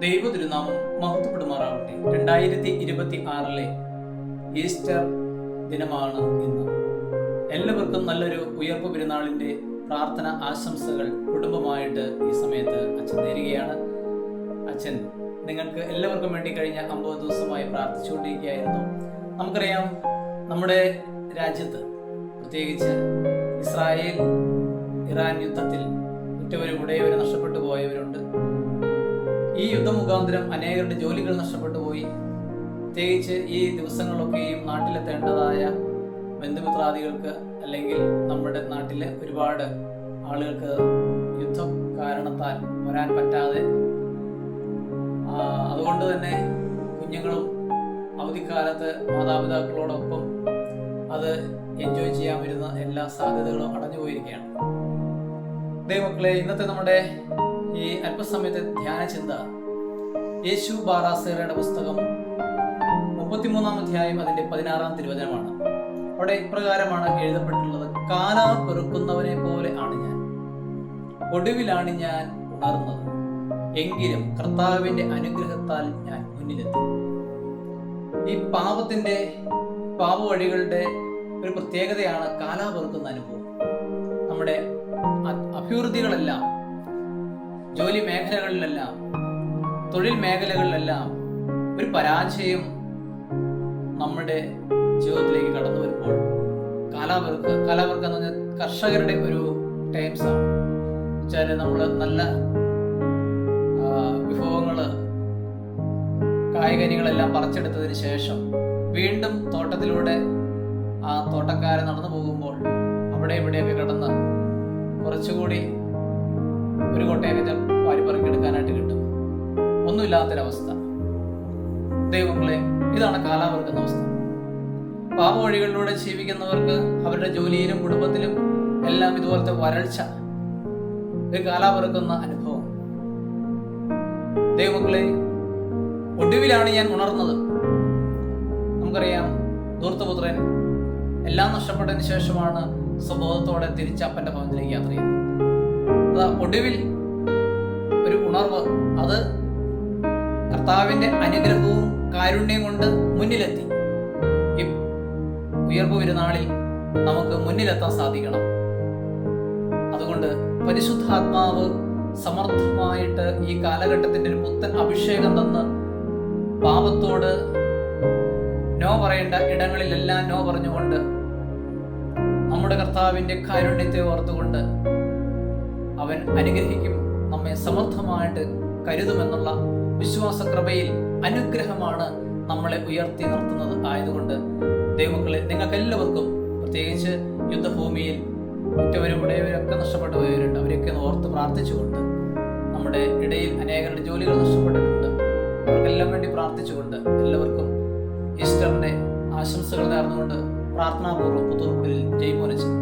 ദൈവ തിരുനാമം മഹത്വപ്പെടുമാറാവട്ടെ. 2026 ഈസ്റ്റർ ദിനമാണ് ഇന്ന്. എല്ലാവർക്കും നല്ലൊരു ഉയർപ്പ് പെരുന്നാളിൻ്റെ പ്രാർത്ഥന ആശംസകൾ കുടുംബമായിട്ട് ഈ സമയത്ത് അച്ഛൻ നേരുകയാണ്. അച്ഛൻ നിങ്ങൾക്ക് എല്ലാവർക്കും വേണ്ടി കഴിഞ്ഞ 50 ദിവസമായി പ്രാർത്ഥിച്ചുകൊണ്ടിരിക്കുകയായിരുന്നു. നമുക്കറിയാം, നമ്മുടെ രാജ്യത്ത് പ്രത്യേകിച്ച് ഇസ്രായേൽ ഇറാൻ യുദ്ധത്തിൽ ഉറ്റവരും ഉടയവരും നഷ്ടപ്പെട്ടു പോയവരുണ്ട്. ഈ യുദ്ധമുഖാന്തരം അനേകരുടെ ജോലികൾ നഷ്ടപ്പെട്ടു പോയി. പ്രത്യേകിച്ച് ഈ ദിവസങ്ങളൊക്കെയും നാട്ടിലെത്തേണ്ടതായ ബന്ധുമിത്രാദികൾക്ക് അല്ലെങ്കിൽ നമ്മുടെ നാട്ടിലെ ഒരുപാട് ആളുകൾക്ക് യുദ്ധം കാരണത്താൽ വരാൻ പറ്റാതെ, അതുകൊണ്ട് തന്നെ കുഞ്ഞുങ്ങളും അവധിക്കാലത്ത് മാതാപിതാക്കളോടൊപ്പം അത് എൻജോയ് ചെയ്യാൻ വരുന്ന എല്ലാ സാധ്യതകളും അടഞ്ഞു പോയിരിക്കുകയാണ്. ദൈവമക്കളെ, ഇന്നത്തെ നമ്മുടെ ഈ അല്പസമയത്തെ ധ്യാന ചിന്ത യേശു ബാറാസേറയുടെ പുസ്തകം 33-ാം അധ്യായം അതിന്റെ 16-ാം തിരുവചനമാണ്. അവിടെ ഇപ്രകാരമാണ് എഴുതപ്പെട്ടുള്ളത്: കാലാ പെറുക്കുന്നവനെ പോലെ ആണ് ഞാൻ, ഒടുവിലാണ് ഞാൻ ഉണർന്നത്, എങ്കിലും കർത്താവിന്റെ അനുഗ്രഹത്താൽ ഞാൻ മുന്നിലെത്തി. ഈ പാപവഴികളുടെ ഒരു പ്രത്യേകതയാണ് കാലാ പെറുക്കുന്ന അനുഭവം. നമ്മുടെ അഭിവൃദ്ധികളെല്ലാം, ജോലി മേഖലകളിലെല്ലാം, തൊഴിൽ മേഖലകളിലെല്ലാം ഒരു പരാജയം നമ്മുടെ ജീവിതത്തിലേക്ക് കടന്നു വരുമ്പോൾ കാലാവർക്ക് എന്ന് പറഞ്ഞാൽ കർഷകരുടെ ഒരു ടൈംസാണ്. വെച്ചാൽ നമ്മൾ നല്ല വിഭവങ്ങള്, കായ്കനികളെല്ലാം പറിച്ചെടുത്തതിന് ശേഷം വീണ്ടും തോട്ടത്തിലൂടെ ആ തോട്ടക്കാരൻ നടന്നു പോകുമ്പോൾ അവിടെ ഇവിടെയൊക്കെ കിടന്ന് കുറച്ചുകൂടി ഒരു കൊട്ടയൊക്കെ വാരിപ്പറക്കിയെടുക്കാനായിട്ട് കിട്ടും. ഒന്നുമില്ലാത്തൊരവസ്ഥ. ദൈവങ്ങളെ, ഇതാണ് കാലാവർക്കുന്ന അവസ്ഥ. പാപവഴികളിലൂടെ ജീവിക്കുന്നവർക്ക് അവരുടെ ജോലിയിലും കുടുംബത്തിലും എല്ലാം ഇതുപോലത്തെ വരൾച്ച, ഒരു കാലാവർക്കുന്ന അനുഭവം. ദൈവമക്കളെ, ഒടുവിലാണ് ഞാൻ ഉണർന്നത്. നമുക്കറിയാം, ധൂർത്തപുത്രൻ എല്ലാം നഷ്ടപ്പെട്ടതിന് ശേഷമാണ് സ്വബോധത്തോടെ തിരിച്ച് അപ്പന്റെ ഭവനത്തിലേക്ക് യാത്ര ചെയ്യുന്നത്. ഒടുവിൽ ഒരു ഉണർവ്, അത് കർത്താവിന്റെ അനുഗ്രഹവും കാരുണ്യം കൊണ്ട് മുന്നിലെത്തി. ഈ ഉയർപ്പ് പെരുന്നാളിൽ നമുക്ക് മുന്നിലെത്താൻ സാധിക്കണം. അതുകൊണ്ട് പരിശുദ്ധാത്മാവ് സമർത്ഥമായിട്ട് ഈ കാലഘട്ടത്തിന്റെ ഒരു പുത്തൻ അഭിഷേകം തന്ന് പാപത്തോട് നോ പറയേണ്ട ഇടങ്ങളിലെല്ലാം നോ പറഞ്ഞുകൊണ്ട് നമ്മുടെ കർത്താവിന്റെ കാരുണ്യത്തെ ഓർത്തുകൊണ്ട് അവൻ അനുഗ്രഹിക്കും, നമ്മെ സമർത്ഥമായിട്ട് കരുതുമെന്നുള്ള വിശ്വാസകൃപയിൽ അനുഗ്രഹമാണ് നമ്മളെ ഉയർത്തി നിർത്തുന്നത്. ആയതുകൊണ്ട് ദൈവമക്കളെ, നിങ്ങൾക്ക് എല്ലാവർക്കും, പ്രത്യേകിച്ച് യുദ്ധഭൂമിയിൽ ഉറ്റവരും ഉടയവരൊക്കെ നഷ്ടപ്പെട്ടു പോയവരുണ്ട്, അവരൊക്കെ ഓർത്ത് പ്രാർത്ഥിച്ചുകൊണ്ട്, നമ്മുടെ ഇടയിൽ അനേകരുടെ ജോലികൾ നഷ്ടപ്പെട്ടിട്ടുണ്ട്, അവർക്കെല്ലാം വേണ്ടി പ്രാർത്ഥിച്ചുകൊണ്ട് എല്ലാവർക്കും ഈസ്റ്ററിന്റെ ആശംസകൾ നേർന്നുകൊണ്ട് പ്രാർത്ഥനാപൂർവ്വം പുത്തൂർക്കുടിയിൽ ജയ് മോനച്ചൻ.